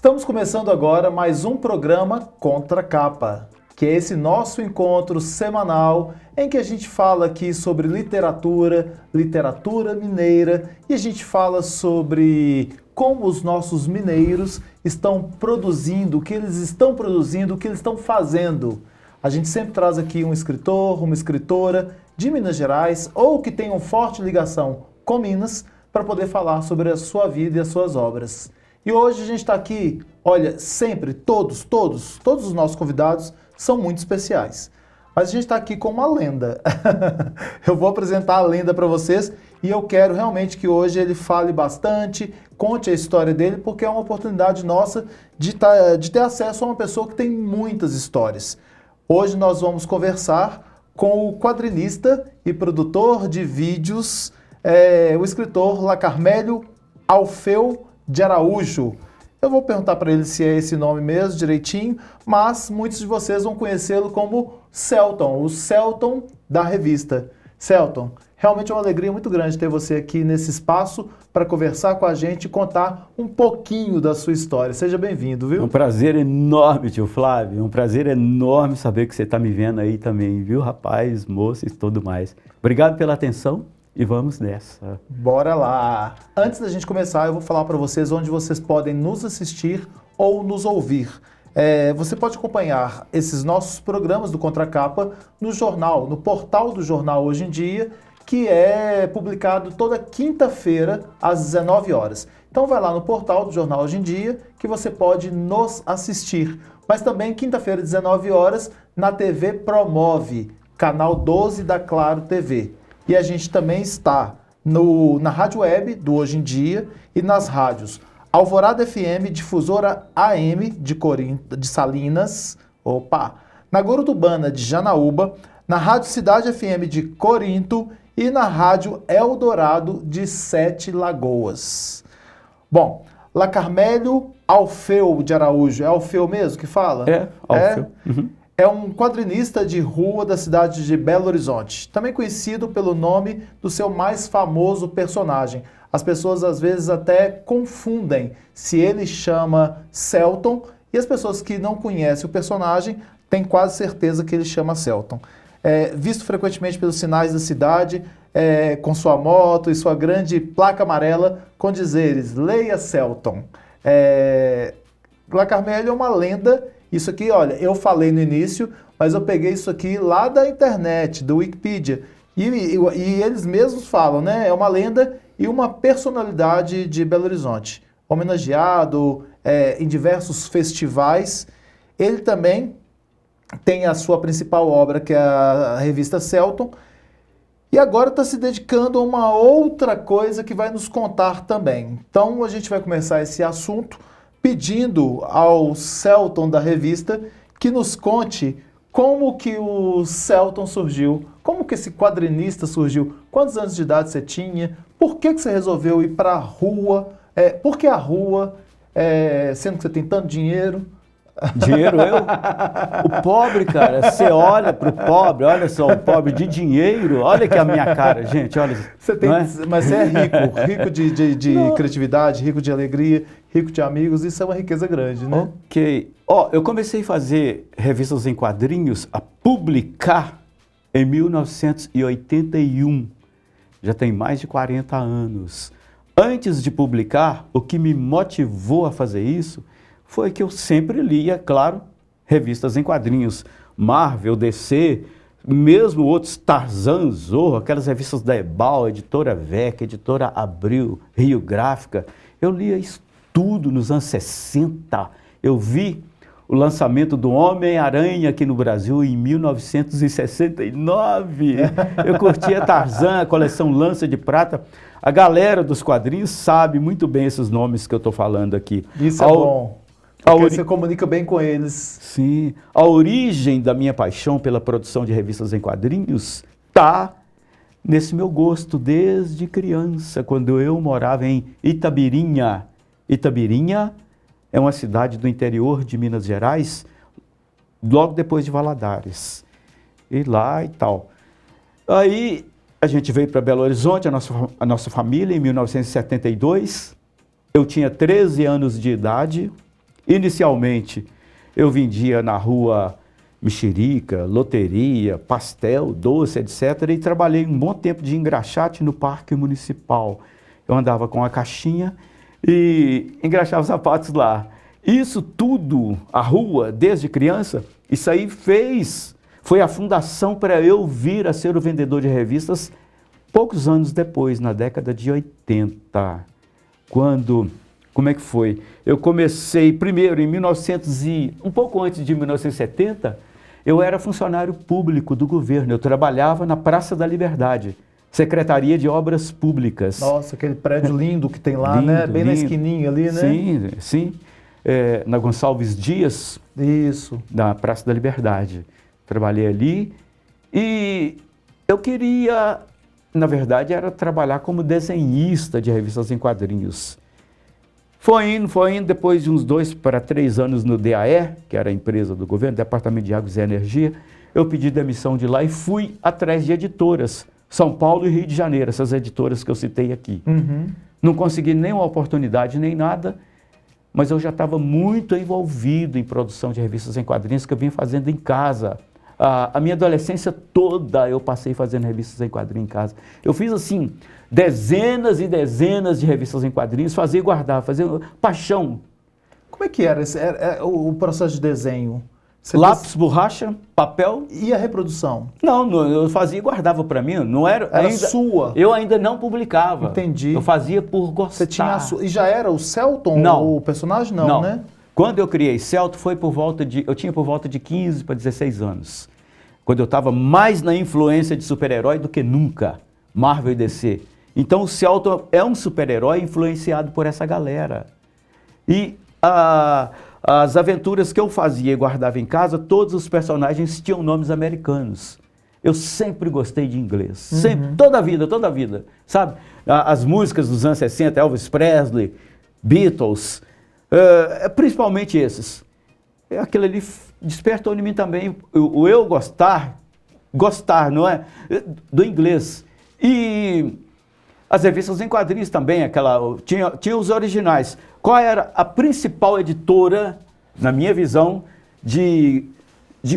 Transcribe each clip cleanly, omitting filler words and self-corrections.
Estamos começando agora mais um programa Contra Capa, que é esse nosso encontro semanal em que a gente fala aqui sobre literatura mineira, e a gente fala sobre como os nossos mineiros estão produzindo, o que eles estão produzindo, o que eles estão fazendo. A gente sempre traz aqui um escritor, uma escritora de Minas Gerais ou que tem uma forte ligação com Minas para poder falar sobre a sua vida e as suas obras. E hoje a gente está aqui, olha, sempre, todos os nossos convidados são muito especiais. Mas a gente está aqui com uma lenda. Eu vou apresentar a lenda para vocês e eu quero realmente que hoje ele fale bastante, conte a história dele, porque é uma oportunidade nossa de ter acesso a uma pessoa que tem muitas histórias. Hoje nós vamos conversar com o quadrinista e produtor de vídeos, o escritor Lacarmélio Alfeu de Araújo. Eu vou perguntar para ele se é esse nome mesmo, direitinho, mas muitos de vocês vão conhecê-lo como Celton, o Celton da revista. Celton, realmente é uma alegria muito grande ter você aqui nesse espaço para conversar com a gente e contar um pouquinho da sua história. Seja bem-vindo, viu? Um prazer enorme, tio Flávio, um prazer enorme saber que você está me vendo aí também, viu, rapaz, moço e tudo mais. Obrigado pela atenção. E vamos nessa. Bora lá! Antes da gente começar, eu vou falar para vocês onde vocês podem nos assistir ou nos ouvir. Você pode acompanhar esses nossos programas do Contra Capa no jornal, no portal do Jornal Hoje em Dia, que é publicado toda quinta-feira às 19 horas. Então vai lá no portal do Jornal Hoje em Dia que você pode nos assistir. Mas também quinta-feira, 19 horas, na TV Promove, canal 12 da Claro TV. E a gente também está na rádio web do Hoje em Dia e nas rádios Alvorada FM, Difusora AM de Salinas, na Gorutubana de Janaúba, na Rádio Cidade FM de Corinto e na Rádio Eldorado de Sete Lagoas. Bom, Lacarmélio Alfeu de Araújo, é Alfeu mesmo que fala? É, Alfeu. Uhum. É um quadrinista de rua da cidade de Belo Horizonte, também conhecido pelo nome do seu mais famoso personagem. As pessoas às vezes até confundem se ele chama Celton, e as pessoas que não conhecem o personagem têm quase certeza que ele chama Celton. Visto frequentemente pelos sinais da cidade, com sua moto e sua grande placa amarela com dizeres "Leia Celton". Lacarmélio é uma lenda. Isso aqui, olha, eu falei no início, mas eu peguei isso aqui lá da internet, do Wikipedia. E eles mesmos falam, né? É uma lenda e uma personalidade de Belo Horizonte. Homenageado em diversos festivais. Ele também tem a sua principal obra, que é a revista Celton. E agora está se dedicando a uma outra coisa que vai nos contar também. Então a gente vai começar esse assunto pedindo ao Celton da revista que nos conte como que o Celton surgiu, como que esse quadrinista surgiu, quantos anos de idade você tinha, por que você resolveu ir para a rua, por que a rua, sendo que você tem tanto dinheiro? Dinheiro eu? O pobre, cara, você olha pro pobre, olha só, o pobre de dinheiro, olha aqui a minha cara, gente, olha. Você tem, mas você é rico de criatividade, rico de alegria, rico de amigos, isso é uma riqueza grande, né? Ok. Eu comecei a fazer revistas em quadrinhos, a publicar em 1981, já tem mais de 40 anos. Antes de publicar, o que me motivou a fazer isso foi que eu sempre lia, claro, revistas em quadrinhos, Marvel, DC, mesmo outros Tarzan, Zorro, aquelas revistas da Ebal, Editora VEC, Editora Abril, Rio Gráfica. Eu lia isso tudo nos anos 60. Eu vi o lançamento do Homem-Aranha aqui no Brasil em 1969. Eu curtia Tarzan, a coleção Lança de Prata. A galera dos quadrinhos sabe muito bem esses nomes que eu estou falando aqui. Isso é bom. Porque você comunica bem com eles. Sim. A origem da minha paixão pela produção de revistas em quadrinhos está nesse meu gosto desde criança, quando eu morava em Itabirinha. Itabirinha é uma cidade do interior de Minas Gerais, logo depois de Valadares. E lá e tal. Aí a gente veio para Belo Horizonte, a nossa família, em 1972. Eu tinha 13 anos de idade. Inicialmente, eu vendia na rua mexerica, loteria, pastel, doce, etc. E trabalhei um bom tempo de engraxate no Parque Municipal. Eu andava com a caixinha e engraxava sapatos lá. Isso tudo, a rua, desde criança, isso aí foi a fundação para eu vir a ser o vendedor de revistas poucos anos depois, na década de 80. Como é que foi? Eu comecei primeiro em um pouco antes de 1970, eu era funcionário público do governo, eu trabalhava na Praça da Liberdade, Secretaria de Obras Públicas. Nossa, aquele prédio lindo que tem lá, né? Bem na esquininha ali, né? Sim, sim. Na Gonçalves Dias, isso, na Praça da Liberdade. Trabalhei ali e eu queria, na verdade, era trabalhar como desenhista de revistas em quadrinhos. Foi indo, depois de uns 2 para 3 anos no DAE, que era a empresa do governo, Departamento de Águas e Energia, eu pedi demissão de lá e fui atrás de editoras, São Paulo e Rio de Janeiro, essas editoras que eu citei aqui. Uhum. Não consegui nenhuma oportunidade, nem nada, mas eu já estava muito envolvido em produção de revistas em quadrinhos que eu vinha fazendo em casa. A minha adolescência toda eu passei fazendo revistas em quadrinhos em casa. Eu fiz assim, dezenas e dezenas de revistas em quadrinhos, fazia e guardava, fazia paixão. Como é que era o processo de desenho? Lápis, borracha, papel. E a reprodução? Não, eu fazia e guardava para mim, não era ainda, sua? Eu ainda não publicava. Entendi. Eu fazia por gostar. Você tinha e já era o Celton? Não. O personagem não, né? Quando eu criei Celton foi eu tinha por volta de 15 para 16 anos. Quando eu estava mais na influência de super-herói do que nunca, Marvel e DC. Então o Celton é um super-herói influenciado por essa galera. E as aventuras que eu fazia e guardava em casa, todos os personagens tinham nomes americanos. Eu sempre gostei de inglês, sempre, toda a vida, sabe? As músicas dos anos 60, Elvis Presley, Beatles, principalmente esses. Aquilo ali despertou em mim também o eu gostar, não é? Do inglês. E as revistas em quadrinhos também, tinha os originais. Qual era a principal editora, na minha visão, de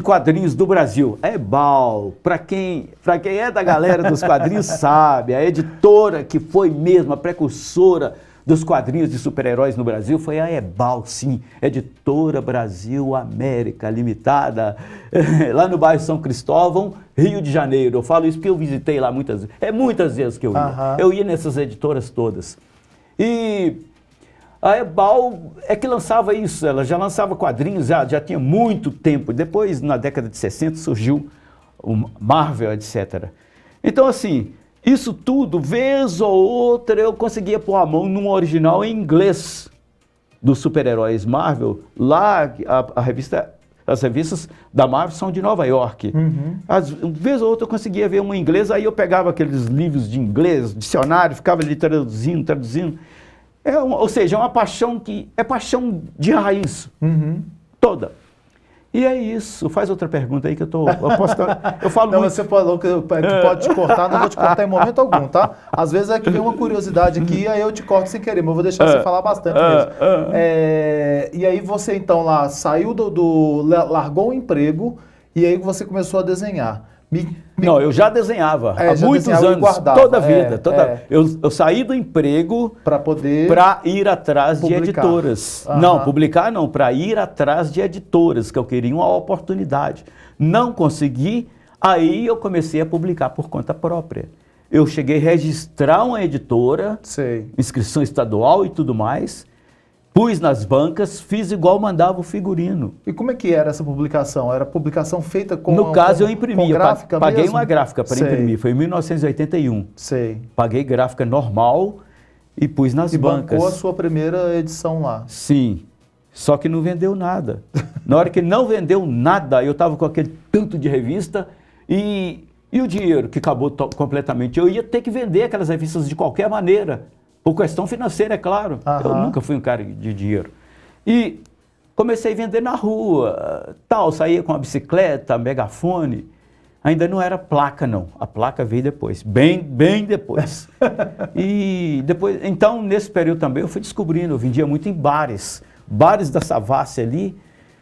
quadrinhos do Brasil? A Ebal. Para quem é da galera dos quadrinhos sabe, a editora que foi mesmo a precursora dos quadrinhos de super-heróis no Brasil foi a Ebal, sim, Editora Brasil América Limitada, lá no bairro São Cristóvão, Rio de Janeiro. Eu falo isso porque eu visitei lá muitas vezes, muitas vezes que eu ia. Eu ia nessas editoras todas. E a Ebal é que lançava isso, ela já lançava quadrinhos, já tinha muito tempo. Depois, na década de 60, surgiu o Marvel, etc. Então, assim, isso tudo, vez ou outra, eu conseguia pôr a mão num original em inglês dos super-heróis Marvel. Lá, as revistas da Marvel são de Nova York. Vez ou outra eu conseguia ver um em inglês, aí eu pegava aqueles livros de inglês, dicionário, ficava ali traduzindo. Ou seja, é uma paixão paixão de raiz, toda. E é isso. Faz outra pergunta aí que eu falo não, muito. você falou que pode te cortar, não vou te cortar em momento algum, tá? Às vezes é que vem uma curiosidade aqui, aí eu te corto sem querer, mas eu vou deixar você falar bastante mesmo. E aí você então lá saiu largou o emprego e aí você começou a desenhar. Não, eu já desenhava há já muitos desenhava anos, guardava, toda a vida. Eu saí do emprego para ir atrás de editoras. Não, publicar não, para ir atrás de editoras, que eu queria uma oportunidade. Não consegui, aí eu comecei a publicar por conta própria. Eu cheguei a registrar uma editora, inscrição estadual e tudo mais, pus nas bancas, fiz igual mandava o figurino. E como é que era essa publicação? Era publicação feita com... No caso, eu imprimi. Paguei mesmo? uma gráfica para imprimir. Foi em 1981. Paguei gráfica normal e pus nas bancas. E bancou a sua primeira edição lá. Sim. Só que não vendeu nada. Na hora que não vendeu nada, eu estava com aquele tanto de revista e o dinheiro que acabou completamente. Eu ia ter que vender aquelas revistas de qualquer maneira. Por questão financeira, é claro. Eu nunca fui um cara de dinheiro. E comecei a vender na rua, saía com a bicicleta, megafone. Ainda não era placa, não. A placa veio depois, bem depois. E depois, então, nesse período também, eu fui descobrindo, eu vendia muito em bares bares da Savassi ali,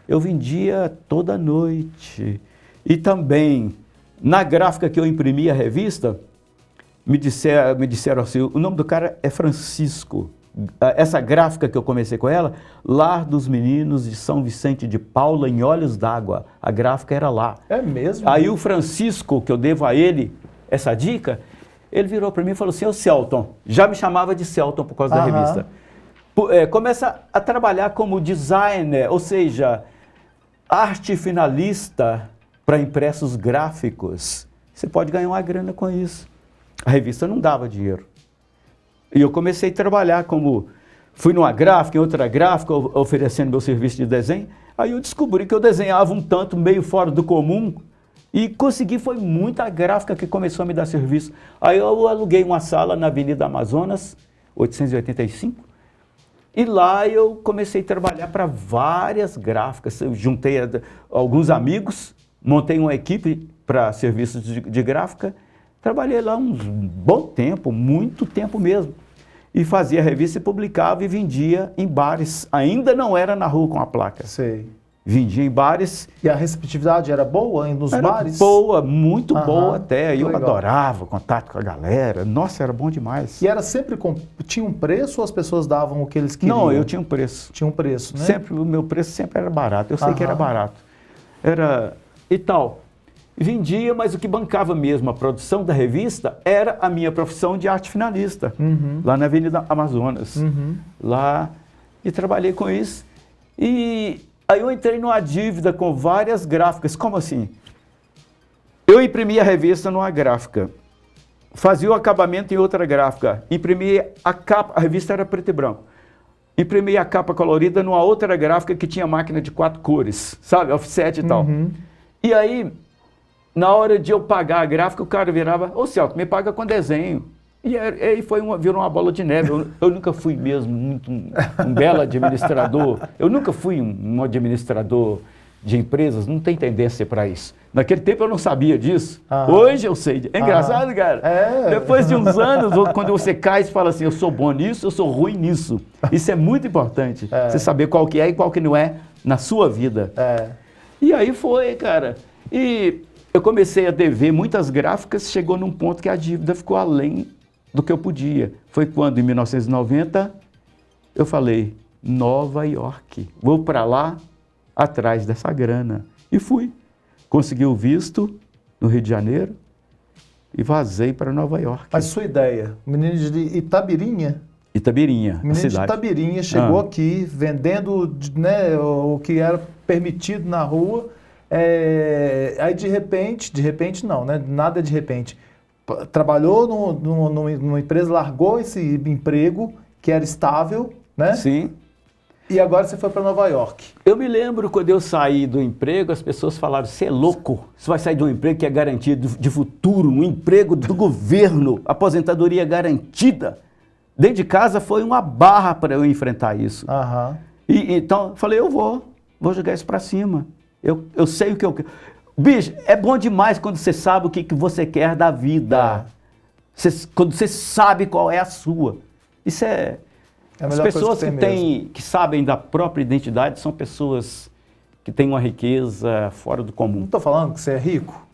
eu vendia toda noite. E também, na gráfica que eu imprimi a revista, me disseram assim, o nome do cara é Francisco. Essa gráfica que eu comecei com ela, Lar dos Meninos de São Vicente de Paula, em Olhos d'Água. A gráfica era lá. É mesmo? Aí o Francisco, que eu devo a ele essa dica, ele virou para mim e falou assim, ô Celton, já me chamava de Celton por causa da revista. Começa a trabalhar como designer, ou seja, arte finalista para impressos gráficos. Você pode ganhar uma grana com isso. A revista não dava dinheiro. E eu comecei a trabalhar como... Fui numa gráfica, em outra gráfica, oferecendo meu serviço de desenho. Aí eu descobri que eu desenhava um tanto meio fora do comum e consegui, foi muita gráfica que começou a me dar serviço. Aí eu aluguei uma sala na Avenida Amazonas, 885, e lá eu comecei a trabalhar para várias gráficas. Eu juntei alguns amigos, montei uma equipe para serviços de gráfica. Trabalhei lá um bom tempo, muito tempo mesmo. E fazia revista e publicava e vendia em bares. Ainda não era na rua com a placa. Sei. Vendia em bares. E a receptividade era boa nos bares? Boa, muito boa até. Eu legal. Adorava contato com a galera. Nossa, era bom demais. E era sempre tinha um preço ou as pessoas davam o que eles queriam? Não, eu tinha um preço. Tinha um preço, né? Sempre, o meu preço sempre era barato. Eu sei que era barato. Era e tal. Vendia, mas o que bancava mesmo a produção da revista era a minha profissão de arte finalista, lá na Avenida Amazonas. Lá, e trabalhei com isso. E aí eu entrei numa dívida com várias gráficas. Como assim? Eu imprimia a revista numa gráfica, fazia o acabamento em outra gráfica, imprimia a capa, a revista era preto e branco. Imprimia a capa colorida numa outra gráfica que tinha máquina de 4 cores, sabe? Offset e tal. E aí... Na hora de eu pagar a gráfica, o cara virava, ô Celto, me paga com desenho. E aí virou uma bola de neve. Eu nunca fui mesmo muito um belo administrador. Eu nunca fui um administrador de empresas, não tem tendência para isso. Naquele tempo eu não sabia disso. Hoje eu sei. É engraçado, cara. Depois de uns anos, quando você cai e fala assim, eu sou bom nisso, eu sou ruim nisso. Isso é muito importante. Você saber qual que é e qual que não é na sua vida. E aí foi, cara. E... eu comecei a dever muitas gráficas, chegou num ponto que a dívida ficou além do que eu podia. Foi quando, em 1990, eu falei, Nova York, vou para lá atrás dessa grana. E fui. Consegui o visto no Rio de Janeiro e vazei para Nova York. Mas sua ideia, o menino de Itabirinha? Itabirinha, o menino cidade. de Itabirinha chegou aqui vendendo, né, o que era permitido na rua. Aí de repente não, né? Nada de repente. Trabalhou numa empresa, largou esse emprego que era estável, né? Sim. E agora você foi para Nova York. Eu me lembro quando eu saí do emprego, as pessoas falaram, você é louco, você vai sair de um emprego que é garantido de futuro, um emprego do governo, aposentadoria garantida. Dentro de casa foi uma barra para eu enfrentar isso. Então eu falei, eu vou jogar isso para cima. Eu sei o que eu quero. Bicho, é bom demais quando você sabe o que você quer da vida. Quando você sabe qual é a sua. Isso é... As pessoas que sabem da própria identidade são pessoas que têm uma riqueza fora do comum. Não estou falando que você é rico.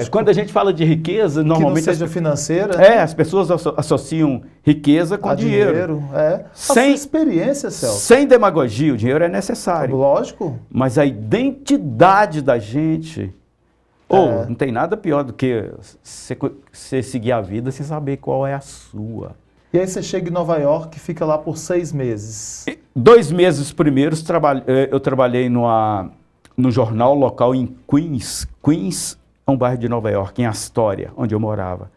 Quando a gente fala de riqueza, normalmente... Que não seja financeira. As pessoas associam riqueza com dinheiro. Sem experiência, Celso. Sem demagogia, o dinheiro é necessário. Lógico. Mas a identidade da gente... não tem nada pior do que você seguir a vida sem saber qual é a sua. E aí você chega em Nova York e fica lá por 6 meses. 2 meses primeiros eu trabalhei no jornal local em Queens. Queens é um bairro de Nova York, em Astoria, onde eu morava.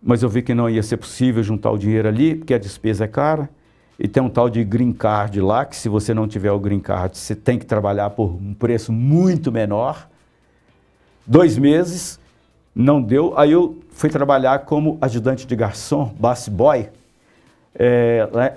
Mas eu vi que não ia ser possível juntar o dinheiro ali, porque a despesa é cara. E tem um tal de green card lá, que se você não tiver o green card, você tem que trabalhar por um preço muito menor. 2 meses, não deu. Aí eu fui trabalhar como ajudante de garçom, bus boy,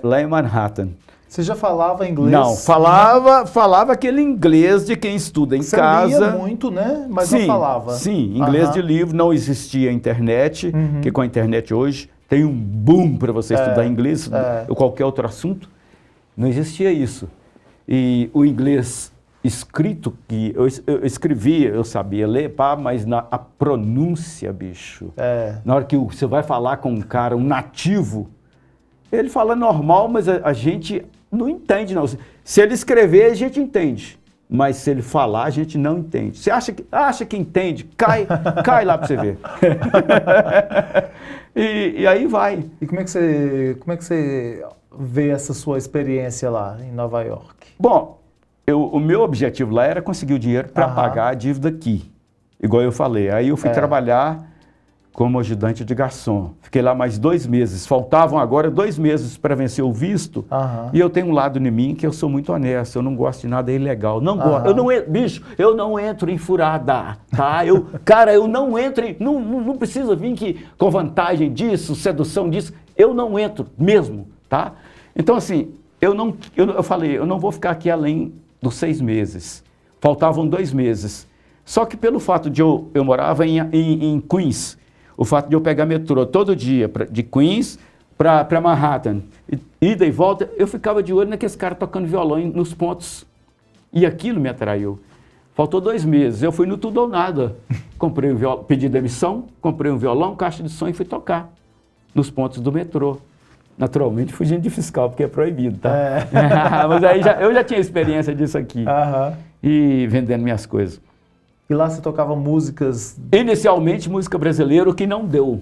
lá em Manhattan. Você já falava inglês? Não, falava aquele inglês de quem estuda em casa. Você lia muito, né? Mas não falava. Sim, inglês de livro, não existia internet, que com a internet hoje tem um boom para você estudar inglês ou qualquer outro assunto. Não existia isso. E o inglês escrito, que eu escrevia, eu sabia ler, pá, mas a pronúncia, bicho. Na hora que você vai falar com um cara, um nativo, ele fala normal, mas a gente não entende, não. Se ele escrever, a gente entende. Mas se ele falar, a gente não entende. Você acha que entende? Cai lá para você ver. e aí vai. E como é que você vê essa sua experiência lá em Nova York? Bom, o meu objetivo lá era conseguir o dinheiro para pagar a dívida aqui. Igual eu falei. Aí eu fui trabalhar como ajudante de garçom. Fiquei lá mais 2 meses. Faltavam agora 2 meses para vencer o visto. E eu tenho um lado em mim que eu sou muito honesto. Eu não gosto de nada ilegal. Não gosto. Bicho, eu não entro em furada, tá? Eu não entro em... Não precisa vir com vantagem disso, sedução disso. Eu não entro mesmo, tá? Então, assim, eu falei, eu não vou ficar aqui além dos 6 meses. Faltavam 2 meses. Só que pelo fato de eu morava em Queens, o fato de eu pegar metrô todo dia de Queens para Manhattan, ida e volta, eu ficava de olho naqueles caras tocando violão nos pontos. E aquilo me atraiu. Faltou 2 meses, eu fui no tudo ou nada. Comprei um violão, pedi demissão, comprei um violão, caixa de som e fui tocar nos pontos do metrô. Naturalmente fugindo de fiscal, porque é proibido, tá? Mas aí eu já tinha experiência disso aqui. E vendendo minhas coisas. E lá você tocava músicas... Inicialmente, música brasileira, o que não deu.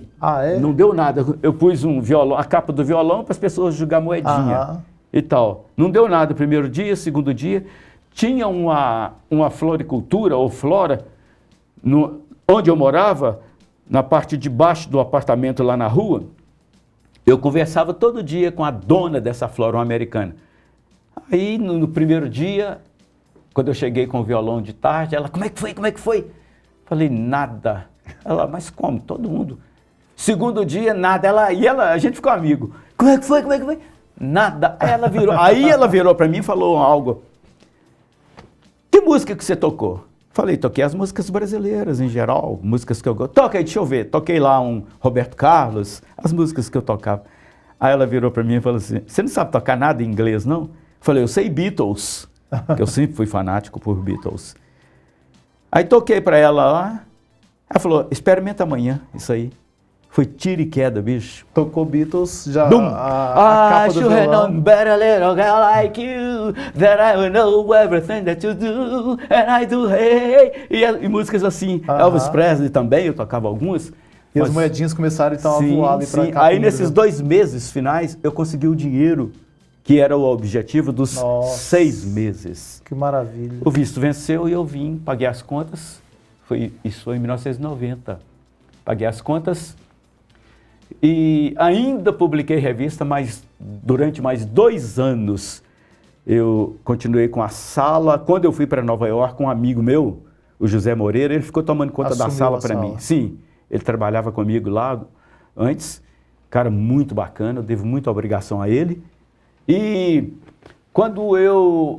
Não deu nada. Eu pus um violão, a capa do violão para as pessoas jogar moedinha e tal. Não deu nada o primeiro dia, segundo dia. Tinha uma floricultura ou flora, onde eu morava, na parte de baixo do apartamento lá na rua. Eu conversava todo dia com a dona dessa flora, uma americana. Aí, no primeiro dia... Quando eu cheguei com o violão de tarde, ela, como é que foi? Falei, nada. Ela, mas como? Todo mundo. Segundo dia, nada. A gente ficou amigo. Como é que foi? Nada. Aí ela virou para mim e falou algo. Que música que você tocou? Falei, toquei as músicas brasileiras em geral, músicas que eu gosto. Toca aí, deixa eu ver. Toquei lá um Roberto Carlos, as músicas que eu tocava. Aí ela virou para mim e falou assim, você não sabe tocar nada em inglês, não? Falei, eu sei Beatles. Que eu sempre fui fanático por Beatles. Aí toquei para ela lá, ela falou, experimenta amanhã isso aí. Foi tiro e queda, bicho. Tocou Beatles, já a capa do violão. Better little girl like you, that I will know everything that you do, and I do, hey. E músicas assim, Elvis Presley também, eu tocava algumas. E as moedinhas começaram então a voar ali para cá. Aí nesses 2 meses finais, eu consegui o dinheiro que era o objetivo dos 6 meses. Que maravilha. O visto venceu e eu vim, paguei as contas, isso foi em 1990. Paguei as contas e ainda publiquei revista, mas durante mais 2 anos eu continuei com a sala. Quando eu fui para Nova York, um amigo meu, o José Moreira, ele ficou tomando conta da sala para mim. Sim, ele trabalhava comigo lá antes, cara muito bacana, eu devo muita obrigação a ele. E quando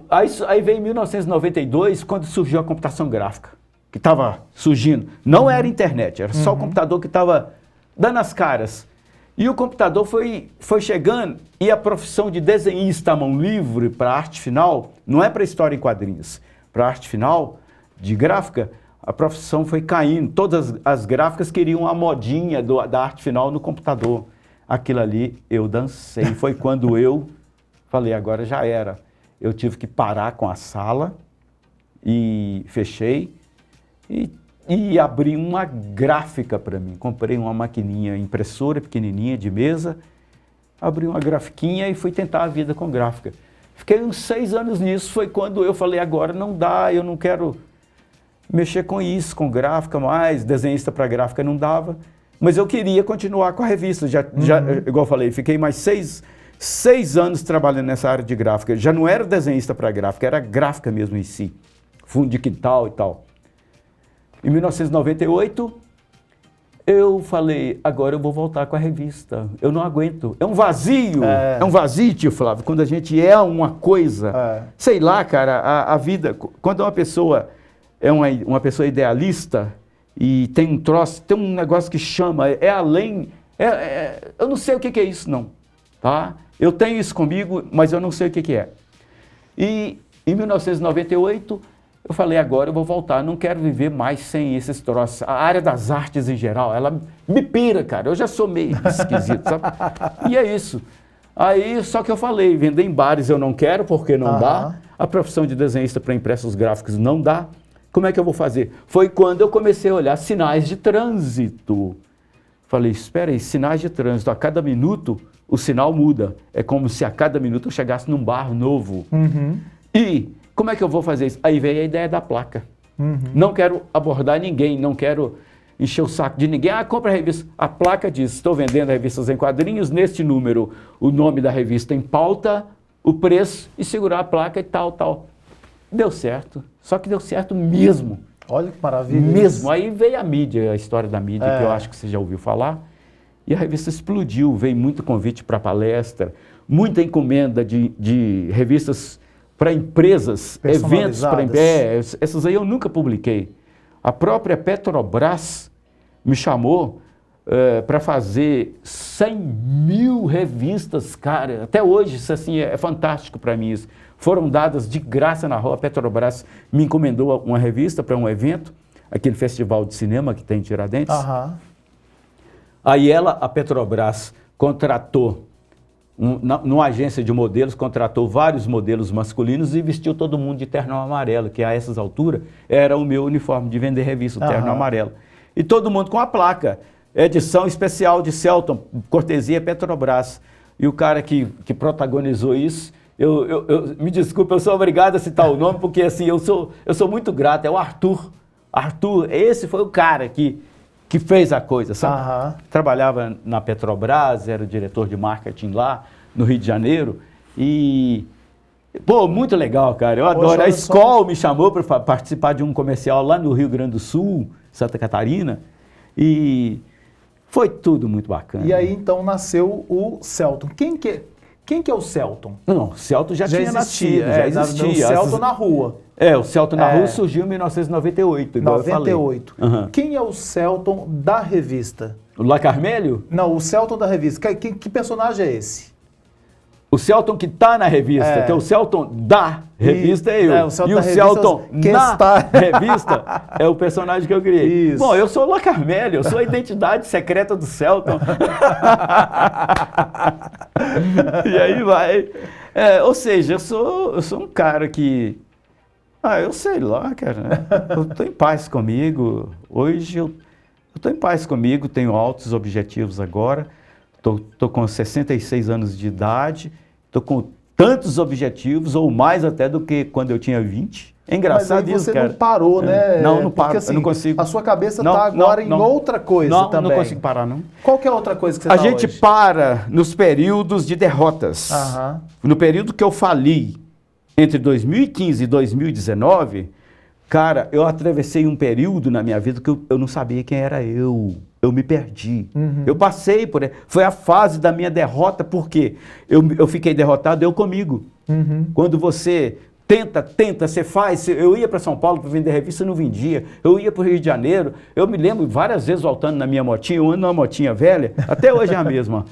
aí veio em 1992, quando surgiu a computação gráfica, que estava surgindo. Não era internet, era só o computador que estava dando as caras. E o computador foi chegando, e a profissão de desenhista à mão livre para arte final, não é para história em quadrinhos, para arte final, de gráfica, a profissão foi caindo. Todas as gráficas queriam a modinha da arte final no computador. Aquilo ali eu dancei, foi quando eu... Falei, agora já era. Eu tive que parar com a sala e fechei e abri uma gráfica para mim. Comprei uma maquininha impressora pequenininha de mesa, abri uma grafiquinha e fui tentar a vida com gráfica. Fiquei uns 6 anos nisso, foi quando eu falei, agora não dá, eu não quero mexer com isso, com gráfica mais, desenhista para gráfica não dava. Mas eu queria continuar com a revista, igual eu falei, fiquei mais 6 anos trabalhando nessa área de gráfica. Já não era desenhista para gráfica, era gráfica mesmo em si. Fundo de quintal e tal. Em 1998, eu falei, agora eu vou voltar com a revista. Eu não aguento. É um vazio. É um vazio, tio Flávio, quando a gente é uma coisa. Sei lá, cara, a vida... Quando uma pessoa é uma pessoa idealista e tem um troço, tem um negócio que chama, é além... eu não sei o que é isso, não. tá? Eu tenho isso comigo, mas eu não sei o que é. E em 1998, eu falei, agora eu vou voltar, não quero viver mais sem esses troços. A área das artes em geral, ela me pira, cara, eu já sou meio esquisito, sabe? E é isso. Aí, só que eu falei, vender em bares eu não quero, porque não dá. A profissão de desenhista para impressos gráficos não dá. Como é que eu vou fazer? Foi quando eu comecei a olhar sinais de trânsito. Falei, espera aí, sinais de trânsito, a cada minuto o sinal muda. É como se a cada minuto eu chegasse num bar novo. E como é que eu vou fazer isso? Aí veio a ideia da placa. Não quero abordar ninguém, não quero encher o saco de ninguém. Compra a revista. A placa diz, estou vendendo revistas em quadrinhos, neste número, o nome da revista em pauta, o preço e segurar a placa e tal, tal. Deu certo. Só que deu certo mesmo. Olha que maravilha. Mesmo. Aí veio a mídia, a história da mídia, que eu acho que você já ouviu falar. E a revista explodiu, veio muito convite para palestra, muita encomenda de revistas para empresas, eventos para empresas. Essas aí eu nunca publiquei. A própria Petrobras me chamou para fazer 100 mil revistas, cara. Até hoje, isso assim, é fantástico para mim isso. Foram dadas de graça na rua. A Petrobras me encomendou uma revista para um evento, aquele festival de cinema que tem em Tiradentes. Aí a Petrobras, contratou, numa agência de modelos, contratou vários modelos masculinos e vestiu todo mundo de terno amarelo, que a essas alturas era o meu uniforme de vender revista, o terno amarelo. E todo mundo com a placa, edição especial de Celton, cortesia Petrobras. E o cara que protagonizou isso, me desculpe, eu sou obrigado a citar o nome, porque assim, eu sou muito grato, é o Arthur. Arthur, esse foi o cara que fez a coisa, sabe? Trabalhava na Petrobras, era o diretor de marketing lá, no Rio de Janeiro, e, pô, muito legal, cara, eu adoro. A Skol me chamou para participar de um comercial lá no Rio Grande do Sul, Santa Catarina, e foi tudo muito bacana. E aí, então, nasceu o Celton. Quem que é o Celton? Não, o Celton já tinha nascido, já existia. O Celton na rua. O Celton na rua surgiu em 1998, igual 98. Eu falei. Quem é o Celton da revista? O La Carmelho? Não, o Celton da revista. Que personagem é esse? O Celton que está na revista, que é o Celton da revista é eu. O Celton e o Celton na revista é o personagem que eu criei. Isso. Bom, eu sou o La Carmelho, eu sou a identidade secreta do Celton. E aí vai. Ou seja, eu sou um cara que... eu sei lá, cara. Eu estou em paz comigo. Hoje eu estou em paz comigo, tenho altos objetivos agora. Estou com 66 anos de idade, estou com tantos objetivos, ou mais até do que quando eu tinha 20. É engraçado isso, cara. Mas não parou, né? Não paro, porque, assim, eu não consigo. A sua cabeça está agora em outra coisa também. Não consigo parar, não. Qual que é a outra coisa que você está hoje? A gente para nos períodos de derrotas. No período que eu fali, entre 2015 e 2019, cara, eu atravessei um período na minha vida que eu não sabia quem era eu. Eu me perdi. Eu passei por... Foi a fase da minha derrota, porque eu fiquei derrotado, eu comigo. Quando você tenta, você faz... Eu ia para São Paulo para vender revista, não vendia. Eu ia para o Rio de Janeiro. Eu me lembro várias vezes voltando na minha motinha, eu ando numa motinha velha, até hoje é a mesma.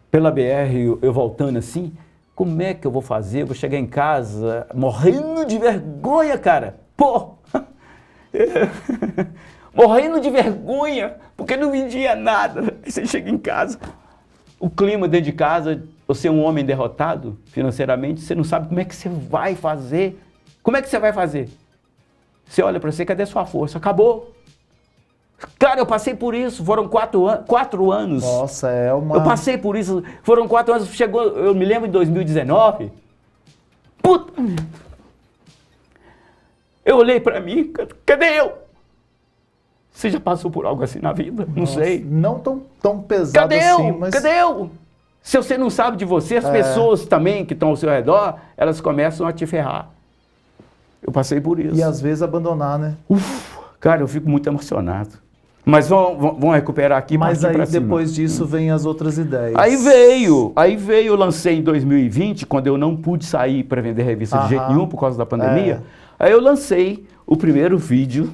Pela BR, eu voltando assim, como é que eu vou fazer? Eu vou chegar em casa morrendo de vergonha, cara. Pô! Morrendo de vergonha, porque não vendia nada. Aí você chega em casa, o clima dentro de casa, você é um homem derrotado financeiramente, você não sabe como é que você vai fazer. Como é que você vai fazer? Você olha para você, cadê sua força? Acabou. Cara, eu passei por isso, foram 4 anos. Nossa, é uma... Eu passei por isso, foram 4 anos, chegou, eu me lembro em 2019. Puta merda. Eu olhei para mim, cadê eu? Você já passou por algo assim na vida? Não sei. Não tão pesado assim, mas... Cadê eu? Se você não sabe de você, as pessoas também que estão ao seu redor, elas começam a te ferrar. Eu passei por isso. E às vezes abandonar, né? Cara, eu fico muito emocionado. Mas vão recuperar aqui. Mas aí depois disso vem as outras ideias. Aí veio, eu lancei em 2020, quando eu não pude sair para vender revista de jeito nenhum por causa da pandemia. Aí eu lancei o primeiro vídeo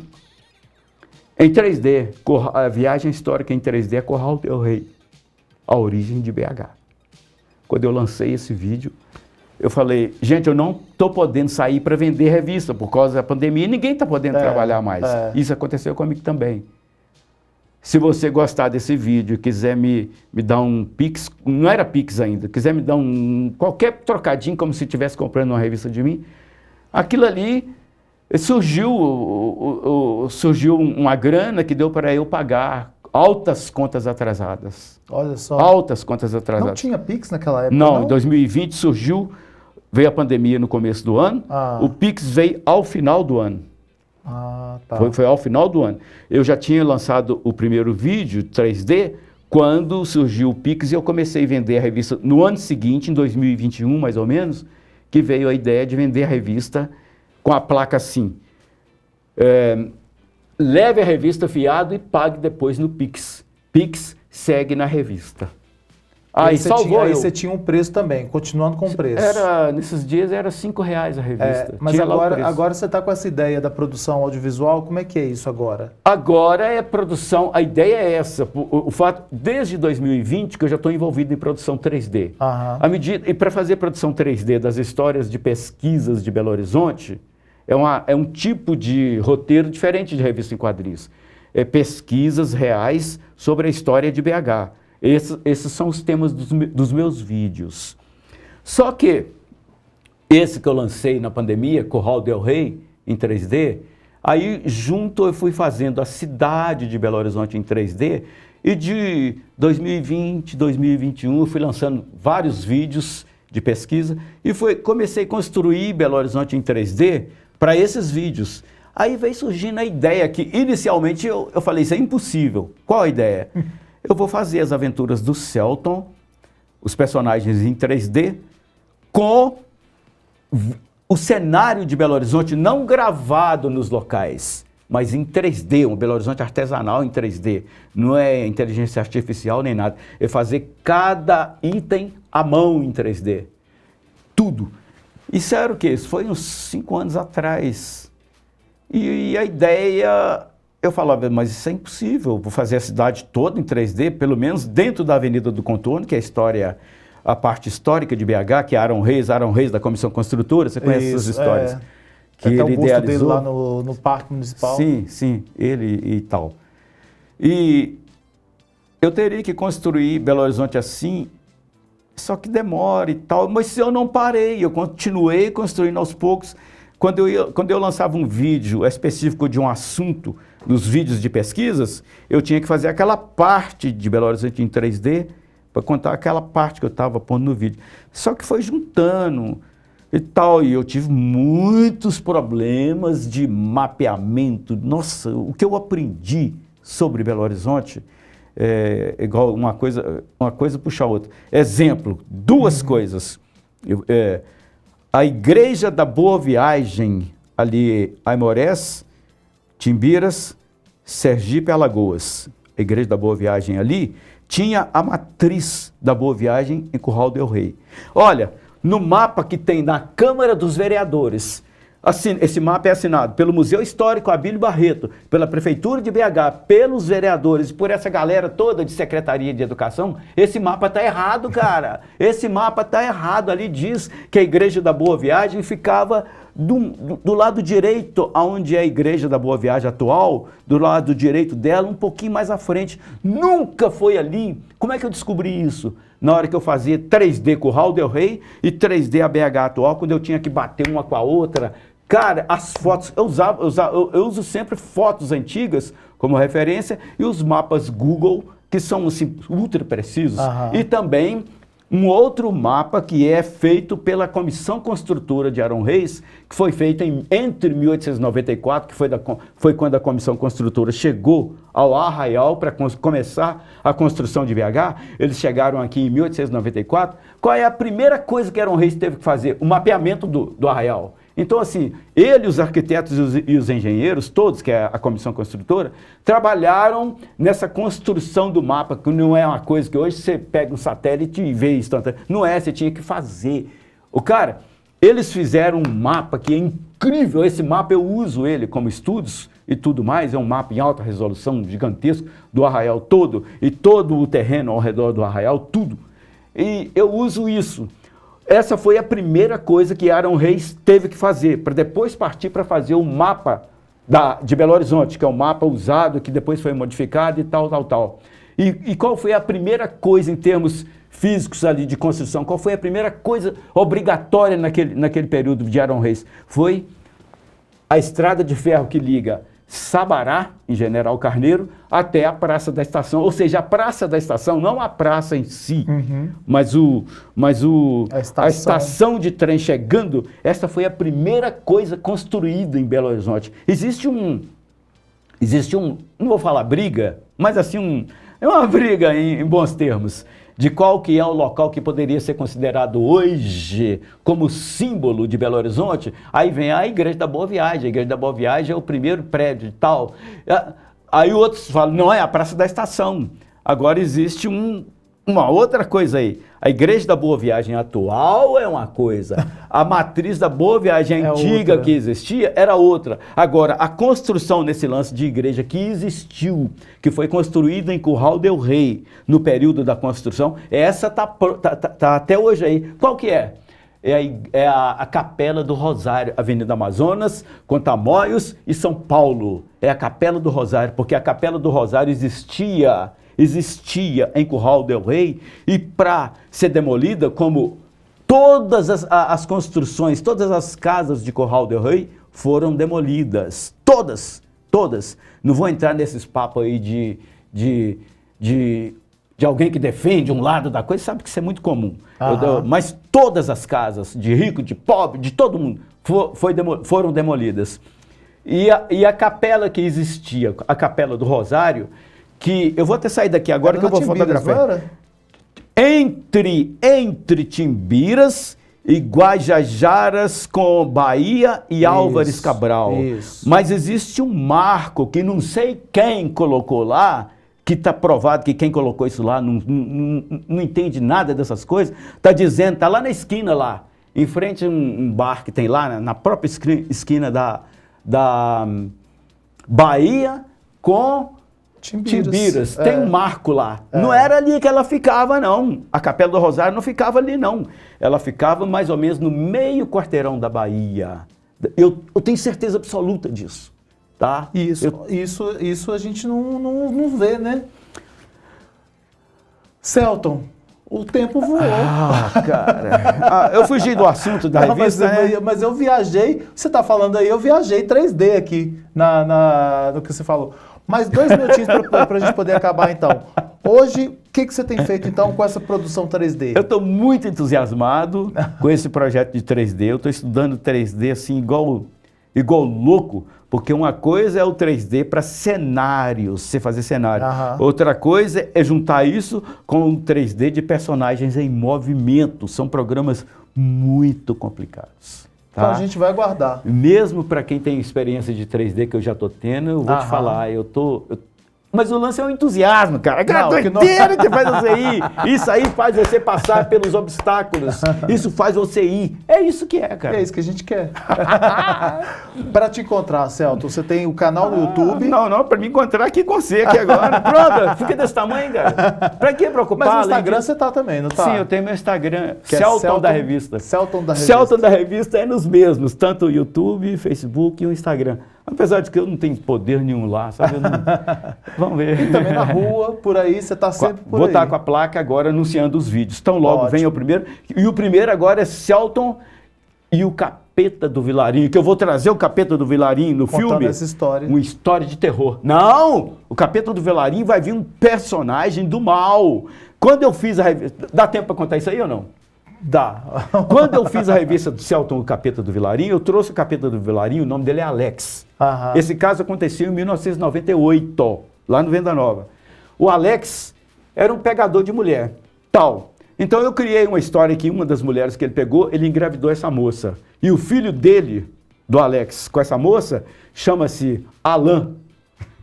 em 3D, a viagem histórica em 3D é Curral del Rei, a origem de BH. quando eu lancei esse vídeo, eu falei, gente, eu não estou podendo sair para vender revista por causa da pandemia e ninguém está podendo trabalhar mais. Isso aconteceu comigo também. Se você gostar desse vídeo e quiser me dar um Pix, não era Pix ainda, quiser me dar qualquer trocadinho como se estivesse comprando uma revista de mim, aquilo ali surgiu uma grana que deu para eu pagar altas contas atrasadas. Olha só. Altas contas atrasadas. Não tinha Pix naquela época, não? Em 2020 veio a pandemia no começo do ano, o Pix veio ao final do ano. Tá. Foi ao final do ano. Eu já tinha lançado o primeiro vídeo 3D quando surgiu o Pix e eu comecei a vender a revista no ano seguinte, em 2021 mais ou menos, que veio a ideia de vender a revista com a placa assim, leve a revista fiado e pague depois no Pix. Pix segue na revista. Aí você tinha um preço também, continuando com o preço. Nesses dias era R$5 a revista. Mas agora você está com essa ideia da produção audiovisual, como é que é isso agora? Agora é produção, a ideia é essa. O fato, desde 2020 que eu já estou envolvido em produção 3D. E para fazer produção 3D das histórias de pesquisas de Belo Horizonte, é um tipo de roteiro diferente de revista em quadrinhos. É pesquisas reais sobre a história de BH. Esses são os temas dos meus vídeos. Só que esse que eu lancei na pandemia, Curral del Rey, em 3D, aí junto eu fui fazendo a cidade de Belo Horizonte em 3D, e de 2020, 2021 eu fui lançando vários vídeos de pesquisa e comecei a construir Belo Horizonte em 3D para esses vídeos. Aí veio surgindo a ideia que inicialmente eu falei, isso é impossível. Qual a ideia? Eu vou fazer as aventuras do Celton, os personagens em 3D, com o cenário de Belo Horizonte não gravado nos locais, mas em 3D, um Belo Horizonte artesanal em 3D. Não é inteligência artificial nem nada. É fazer cada item à mão em 3D. Tudo. Isso era o quê? Isso foi uns 5 anos atrás. E a ideia... Eu falava, mas isso é impossível, vou fazer a cidade toda em 3D, pelo menos dentro da Avenida do Contorno, que é a parte histórica de BH, que é Arão Reis da Comissão Construtora, você conhece essas histórias? Que ele idealizou. Busto dele lá no Parque Municipal. Sim, ele e tal. E eu teria que construir Belo Horizonte assim, só que demora e tal, mas eu não parei, eu continuei construindo aos poucos. Quando eu lançava um vídeo específico de um assunto, nos vídeos de pesquisas, eu tinha que fazer aquela parte de Belo Horizonte em 3D para contar aquela parte que eu estava pondo no vídeo. Só que foi juntando e tal, e eu tive muitos problemas de mapeamento. Nossa, o que eu aprendi sobre Belo Horizonte é igual uma coisa puxa a outra. Exemplo, 2 coisas. A Igreja da Boa Viagem, ali, Aimorés, Timbiras, Sergipe, Alagoas. A Igreja da Boa Viagem ali tinha a matriz da Boa Viagem em Curral del Rey. Olha, no mapa que tem na Câmara dos Vereadores, esse mapa é assinado pelo Museu Histórico Abílio Barreto, pela Prefeitura de BH, pelos vereadores e por essa galera toda de Secretaria de Educação. Esse mapa está errado, cara. Esse mapa está errado. Ali diz que a Igreja da Boa Viagem ficava do lado direito, onde é a Igreja da Boa Viagem atual, do lado direito dela, um pouquinho mais à frente. Nunca foi ali. Como é que eu descobri isso? Na hora que eu fazia 3D Curral del Rey e 3D a BH atual, quando eu tinha que bater uma com a outra. Cara, as fotos, eu uso sempre fotos antigas como referência e os mapas Google, que são assim, ultra precisos. E também um outro mapa que é feito pela Comissão Construtora de Arão Reis, que foi feito entre 1894, que foi quando a Comissão Construtora chegou ao Arraial para começar a construção de BH. Eles chegaram aqui em 1894. Qual é a primeira coisa que Arão Reis teve que fazer? O mapeamento do Arraial. Então, assim, ele, os arquitetos e os engenheiros, todos, que é a comissão construtora, trabalharam nessa construção do mapa, que não é uma coisa que hoje você pega um satélite e vê instantaneamente. Não é, você tinha que fazer. Eles fizeram um mapa que é incrível. Esse mapa eu uso ele como estudos e tudo mais. É um mapa em alta resolução, gigantesco, do Arraial todo, e todo o terreno ao redor do Arraial, tudo. E eu uso isso. Essa foi a primeira coisa que Aaron Reis teve que fazer, para depois partir para fazer o mapa de Belo Horizonte, que é o mapa usado, que depois foi modificado e tal. E qual foi a primeira coisa em termos físicos ali de construção? Qual foi a primeira coisa obrigatória naquele período de Aaron Reis? Foi a estrada de ferro que liga Sabará, em General Carneiro, até a Praça da Estação. Ou seja, a Praça da Estação, não a praça em si, mas a estação de trem chegando. Essa foi a primeira coisa construída em Belo Horizonte. Existe um, não vou falar briga, mas assim, é uma briga em bons termos, de qual que é o local que poderia ser considerado hoje como símbolo de Belo Horizonte. Aí vem a Igreja da Boa Viagem. A Igreja da Boa Viagem é o primeiro prédio e tal. Aí outros falam, não, é a Praça da Estação. Agora existe uma outra coisa aí. A Igreja da Boa Viagem atual é uma coisa. A matriz da Boa Viagem antiga que existia era outra. Agora, a construção nesse lance de igreja que existiu, que foi construída em Curral del Rei, no período da construção, essa tá até hoje aí. Qual que é? É a Capela do Rosário, Avenida Amazonas, Contamóios e São Paulo. É a Capela do Rosário, porque a Capela do Rosário existia em Curral del Rei, e para ser demolida, como todas as construções, todas as casas de Curral del Rei foram demolidas. Todas. Não vou entrar nesses papos aí de alguém que defende um lado da coisa, sabe que isso é muito comum. Mas todas as casas, de rico, de pobre, de todo mundo, foram demolidas. E a capela que existia, a Capela do Rosário, que eu vou até sair daqui agora que eu vou fotografar. Entre Timbiras e Guajajaras com Bahia e Álvares Cabral. Mas existe um marco que não sei quem colocou lá, que está provado que quem colocou isso lá não entende nada dessas coisas, está dizendo, está lá na esquina lá, em frente a um bar que tem lá, na própria esquina da Bahia com Timbiras. Tem um marco lá. Não era ali que ela ficava, não. A Capela do Rosário não ficava ali, não. Ela ficava mais ou menos no meio quarteirão da Bahia. Eu tenho certeza absoluta disso. Tá? Isso a gente não vê, né? Celton, o tempo voou. Cara. Eu fugi do assunto da revista, mas eu viajei, você está falando aí, eu viajei 3D aqui no que você falou. Mais 2 minutinhos para a gente poder acabar, então. Hoje, o que você tem feito, então, com essa produção 3D? Eu estou muito entusiasmado com esse projeto de 3D. Eu estou estudando 3D, assim, igual louco, porque uma coisa é o 3D para cenários, você fazer cenário. Outra coisa é juntar isso com o 3D de personagens em movimento. São programas muito complicados. Tá? Então a gente vai aguardar. Mesmo para quem tem experiência de 3D, que eu já estou tendo, eu vou te falar, mas o lance é o entusiasmo, cara. Aquela doideira que faz você ir. Isso aí faz você passar pelos obstáculos. Isso faz você ir. É isso que é, cara. É isso que a gente quer. Para te encontrar, Celton, você tem o canal no YouTube. Não, para me encontrar aqui com você aqui agora. Pronto, fica desse tamanho, cara. Para que preocupar? Mas no Instagram você tá também, não tá? Sim, eu tenho meu Instagram, Celton da Revista. Celton da Revista. Celton da Revista é nos mesmos, tanto o YouTube, Facebook e o Instagram. Apesar de que eu não tenho poder nenhum lá, sabe? Vamos ver. E também na rua, por aí, você está sempre por aí. Vou estar com a placa agora anunciando os vídeos. Então logo vem o primeiro. E o primeiro agora é Celton e o Capeta do Vilarinho, que eu vou trazer o Capeta do Vilarinho no filme. Contando essa história. Uma história de terror. Não! O Capeta do Vilarinho vai vir um personagem do mal. Quando eu fiz a revista... Dá tempo para contar isso aí ou não? Dá. Quando eu fiz a revista do Celton, o Capeta do Vilarinho, eu trouxe o Capeta do Vilarinho, o nome dele é Alex. Esse caso aconteceu em 1998, lá no Venda Nova. O Alex era um pegador de mulher, tal. Então eu criei uma história que uma das mulheres que ele pegou, ele engravidou essa moça. E o filho dele, do Alex, com essa moça, chama-se Alan.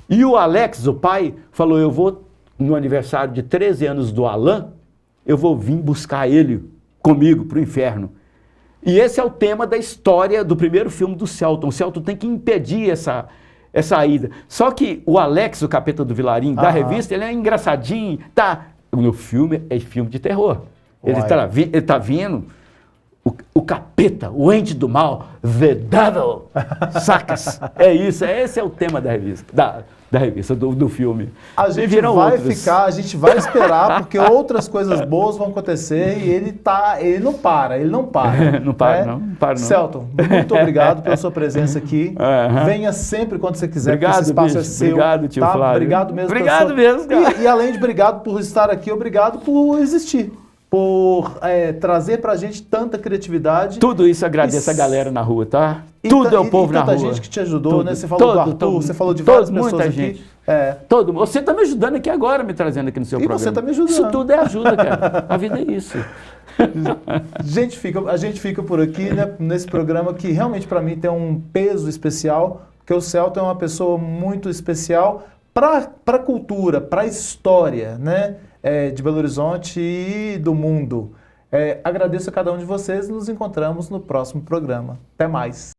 E o Alex, o pai, falou, eu vou, no aniversário de 13 anos do Alan, eu vou vir buscar ele comigo para o inferno. E esse é o tema da história do primeiro filme do Celton. O Celton tem que impedir essa ida. Só que o Alex, o Capeta do Vilarinho, da revista, ele é engraçadinho, tá? No filme é filme de terror. Ele Uai. está vindo, o capeta, o ente do mal, the devil, sacas? É isso, esse é o tema da revista, do filme. A E gente viram vai outros. ficar, a gente vai esperar, porque outras coisas boas vão acontecer e ele não para. Não para, não para não. Celton, muito obrigado pela sua presença aqui. Aham. Venha sempre quando você quiser, Obrigado, porque esse espaço bicho. é seu. Obrigado, tio tá? Flávio. Obrigado mesmo. Obrigado mesmo, cara. E além de obrigado por estar aqui, obrigado por existir. Por trazer pra gente tanta criatividade. Tudo isso agradeço a galera na rua, tá? Tudo é o povo na rua. Tanta gente que te ajudou, Tudo, né? Você falou do Arthur, você falou de várias pessoas muita aqui. gente. É. Todo mundo. Você está me ajudando aqui agora, me trazendo aqui no seu programa. Você está me ajudando. Isso tudo é ajuda, cara. A vida é isso. A gente fica por aqui, né, nesse programa que realmente para mim tem um peso especial, porque o Celton é uma pessoa muito especial para a cultura, para a história, né, de Belo Horizonte e do mundo. Agradeço a cada um de vocês e nos encontramos no próximo programa. Até mais.